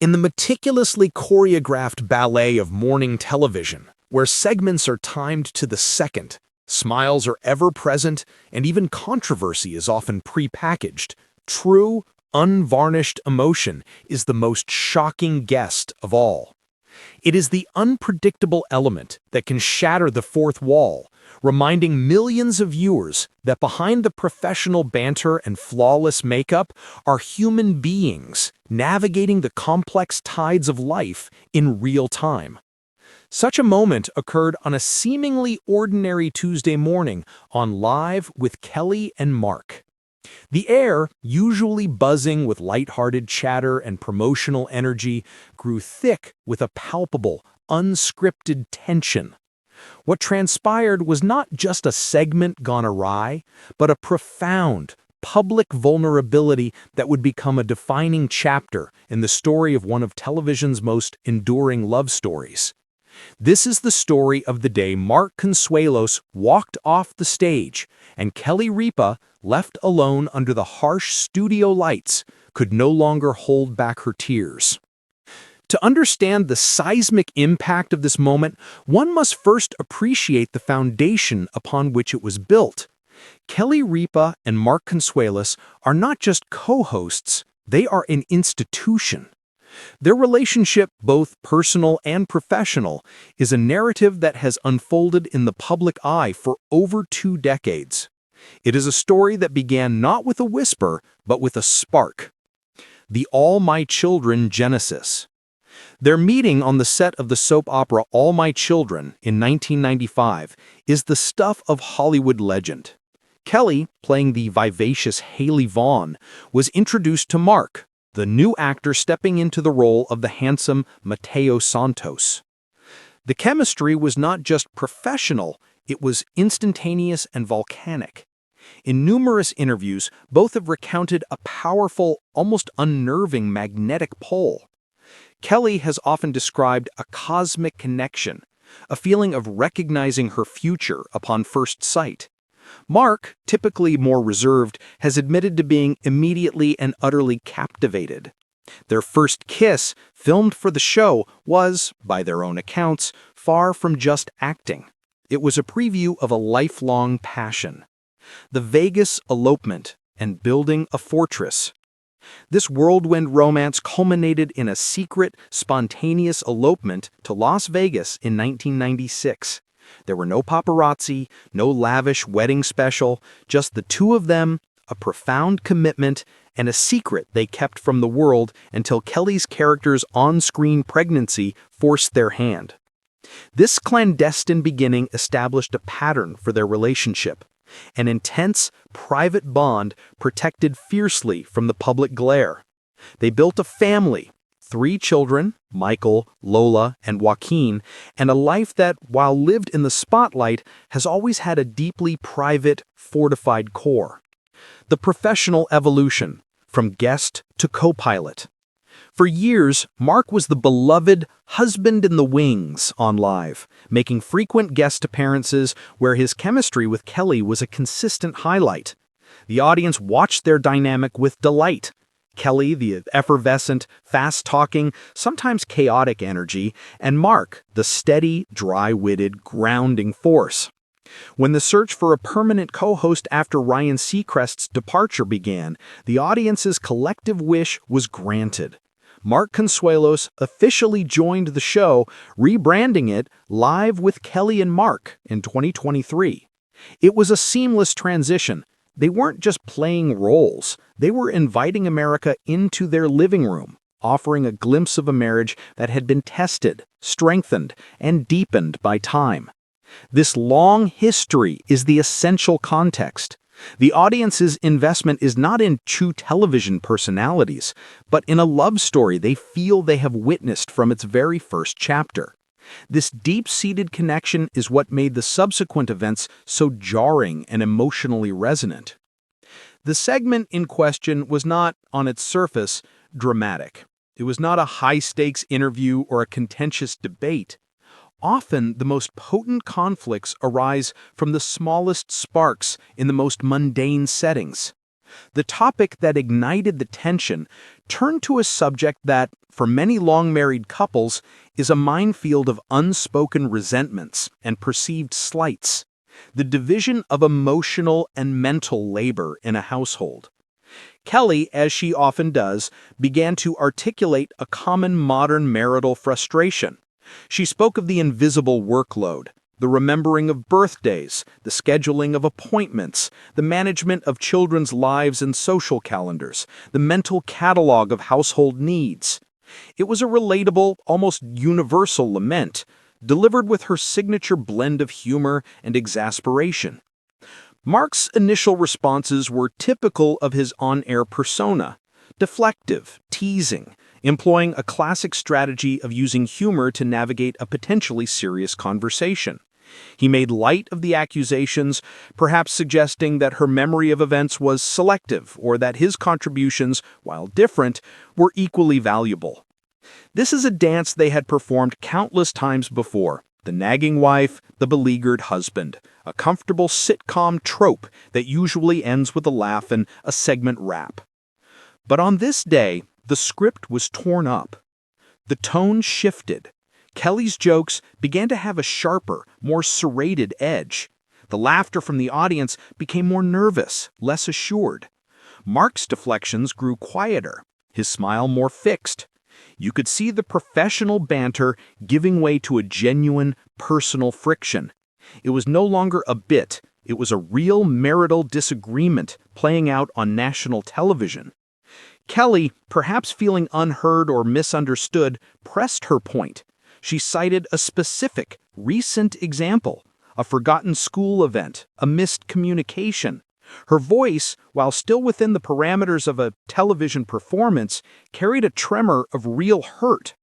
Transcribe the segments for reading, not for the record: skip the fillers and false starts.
In the meticulously choreographed ballet of morning television, where segments are timed to the second, smiles are ever present, and even controversy is often pre-packaged, true, unvarnished emotion is the most shocking guest of all. It is the unpredictable element that can shatter the fourth wall, reminding millions of viewers that behind the professional banter and flawless makeup are human beings navigating the complex tides of life in real time. Such a moment occurred on a seemingly ordinary Tuesday morning on Live with Kelly and Mark. The air, usually buzzing with lighthearted chatter and promotional energy, grew thick with a palpable, unscripted tension. What transpired was not just a segment gone awry, but a profound, public vulnerability that would become a defining chapter in the story of one of television's most enduring love stories. This is the story of the day Mark Consuelos walked off the stage, and Kelly Ripa, left alone under the harsh studio lights, could no longer hold back her tears. To understand the seismic impact of this moment, one must first appreciate the foundation upon which it was built. Kelly Ripa and Mark Consuelos are not just co-hosts, they are an institution. Their relationship, both personal and professional, is a narrative that has unfolded in the public eye for over 2 decades. It is a story that began not with a whisper, but with a spark. The All My Children genesis. Their meeting on the set of the soap opera All My Children in 1995 is the stuff of Hollywood legend. Kelly, playing the vivacious Haley Vaughn, was introduced to Mark, the new actor stepping into the role of the handsome Mateo Santos. The chemistry was not just professional, it was instantaneous and volcanic. In numerous interviews, both have recounted a powerful, almost unnerving magnetic pull. Kelly has often described a cosmic connection, a feeling of recognizing her future upon first sight. Mark, typically more reserved, has admitted to being immediately and utterly captivated. Their first kiss, filmed for the show, was, by their own accounts, far from just acting. It was a preview of a lifelong passion. The Vegas elopement and building a fortress. This whirlwind romance culminated in a secret, spontaneous elopement to Las Vegas in 1996. There were no paparazzi, no lavish wedding special, just the two of them, a profound commitment, and a secret they kept from the world until Kelly's character's on-screen pregnancy forced their hand. This clandestine beginning established a pattern for their relationship, an intense, private bond protected fiercely from the public glare. They built a family, 3 children, Michael, Lola, and Joaquin, and a life that, while lived in the spotlight, has always had a deeply private, fortified core. The professional evolution, from guest to co-pilot. For years, Mark was the beloved husband in the wings on Live, making frequent guest appearances where his chemistry with Kelly was a consistent highlight. The audience watched their dynamic with delight. Kelly, the effervescent, fast-talking, sometimes chaotic energy, and Mark, the steady, dry-witted, grounding force. When the search for a permanent co-host after Ryan Seacrest's departure began, the audience's collective wish was granted. Mark Consuelos officially joined the show, rebranding it Live with Kelly and Mark in 2023. It was a seamless transition. They weren't just playing roles, they were inviting America into their living room, offering a glimpse of a marriage that had been tested, strengthened, and deepened by time. This long history is the essential context. The audience's investment is not in true television personalities, but in a love story they feel they have witnessed from its very first chapter. This deep-seated connection is what made the subsequent events so jarring and emotionally resonant. The segment in question was not, on its surface, dramatic. It was not a high-stakes interview or a contentious debate. Often, the most potent conflicts arise from the smallest sparks in the most mundane settings. The topic that ignited the tension turned to a subject that, for many long-married couples, is a minefield of unspoken resentments and perceived slights: the division of emotional and mental labor in a household. Kelly, as she often does, began to articulate a common modern marital frustration. She spoke of the invisible workload, the remembering of birthdays, the scheduling of appointments, the management of children's lives and social calendars, the mental catalog of household needs. It was a relatable, almost universal lament, delivered with her signature blend of humor and exasperation. Mark's initial responses were typical of his on-air persona: deflective, teasing, employing a classic strategy of using humor to navigate a potentially serious conversation. He made light of the accusations, perhaps suggesting that her memory of events was selective or that his contributions, while different, were equally valuable. This is a dance they had performed countless times before: the nagging wife, the beleaguered husband, a comfortable sitcom trope that usually ends with a laugh and a segment wrap. But on this day, the script was torn up. The tone shifted. Kelly's jokes began to have a sharper, more serrated edge. The laughter from the audience became more nervous, less assured. Mark's deflections grew quieter, his smile more fixed. You could see the professional banter giving way to a genuine, personal friction. It was no longer a bit, it was a real marital disagreement playing out on national television. Kelly, perhaps feeling unheard or misunderstood, pressed her point. She cited a specific, recent example: a forgotten school event, a missed communication. Her voice, while still within the parameters of a television performance, carried a tremor of real hurt.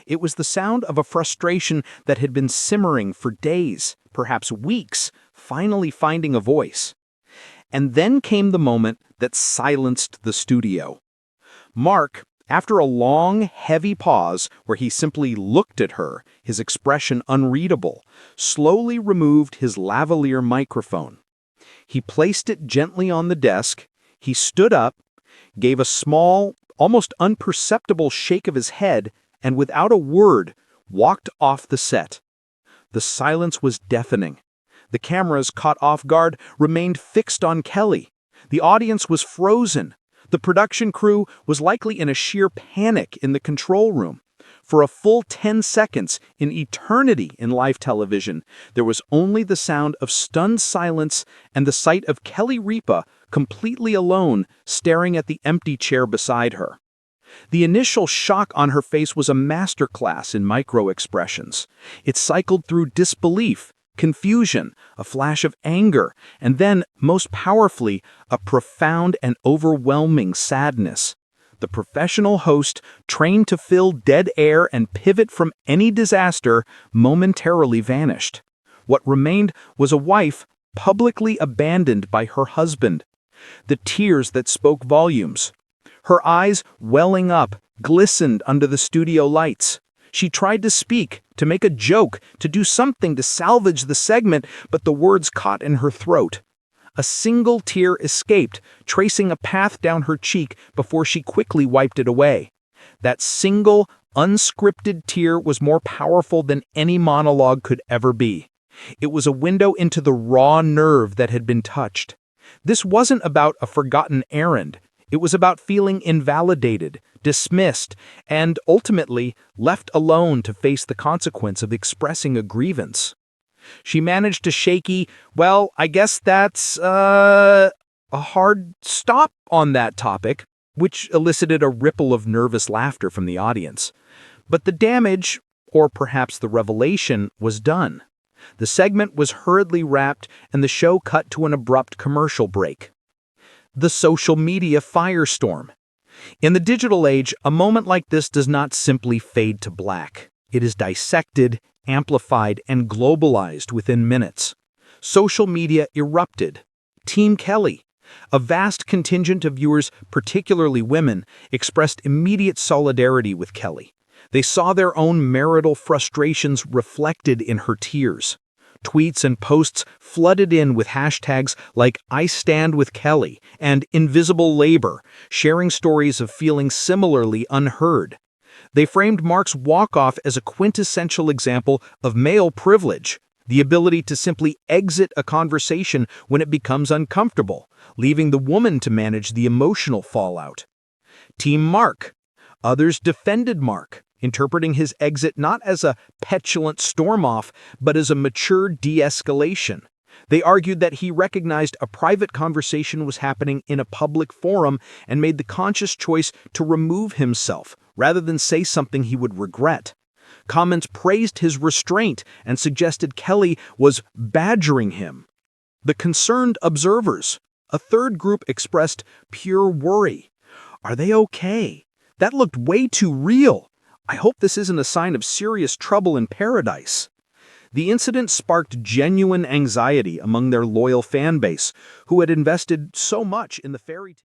It was the sound of a frustration that had been simmering for days, perhaps weeks, finally finding a voice. And then came the moment that silenced the studio. Mark, after a long, heavy pause where he simply looked at her, his expression unreadable, slowly removed his lavalier microphone. He placed it gently on the desk, he stood up, gave a small, almost imperceptible shake of his head, and without a word, walked off the set. The silence was deafening. The cameras, caught off guard, remained fixed on Kelly. The audience was frozen. The production crew was likely in a sheer panic in the control room. For a full 10 seconds, in eternity in live television, there was only the sound of stunned silence and the sight of Kelly Ripa, completely alone, staring at the empty chair beside her. The initial shock on her face was a masterclass in micro-expressions. It cycled through disbelief, confusion, a flash of anger, and then, most powerfully, a profound and overwhelming sadness. The professional host, trained to fill dead air and pivot from any disaster, momentarily vanished. What remained was a wife publicly abandoned by her husband. The tears that spoke volumes. Her eyes, welling up, glistened under the studio lights. She tried to speak, to make a joke, to do something to salvage the segment, but the words caught in her throat. A single tear escaped, tracing a path down her cheek before she quickly wiped it away. That single, unscripted tear was more powerful than any monologue could ever be. It was a window into the raw nerve that had been touched. This wasn't about a forgotten errand. It was about feeling invalidated, dismissed, and ultimately left alone to face the consequence of expressing a grievance. She managed a shaky, "Well, I guess that's a hard stop on that topic," which elicited a ripple of nervous laughter from the audience. But the damage, or perhaps the revelation, was done. The segment was hurriedly wrapped and the show cut to an abrupt commercial break. The social media firestorm. In the digital age, a moment like this does not simply fade to black. It is dissected, amplified, and globalized within minutes. Social media erupted. Team Kelly, a vast contingent of viewers, particularly women, expressed immediate solidarity with Kelly. They saw their own marital frustrations reflected in her tears. Tweets and posts flooded in with hashtags like I stand with Kelly and invisible labor, sharing stories of feeling similarly unheard. They framed Mark's walk-off as a quintessential example of male privilege, the ability to simply exit a conversation when it becomes uncomfortable, leaving the woman to manage the emotional fallout. Team Mark. Others defended Mark, interpreting his exit not as a petulant storm-off, but as a mature de-escalation. They argued that he recognized a private conversation was happening in a public forum and made the conscious choice to remove himself, rather than say something he would regret. Comments praised his restraint and suggested Kelly was badgering him. The concerned observers. A third group expressed pure worry. Are they okay? That looked way too real. I hope this isn't a sign of serious trouble in paradise. The incident sparked genuine anxiety among their loyal fan base, who had invested so much in the fairy tale.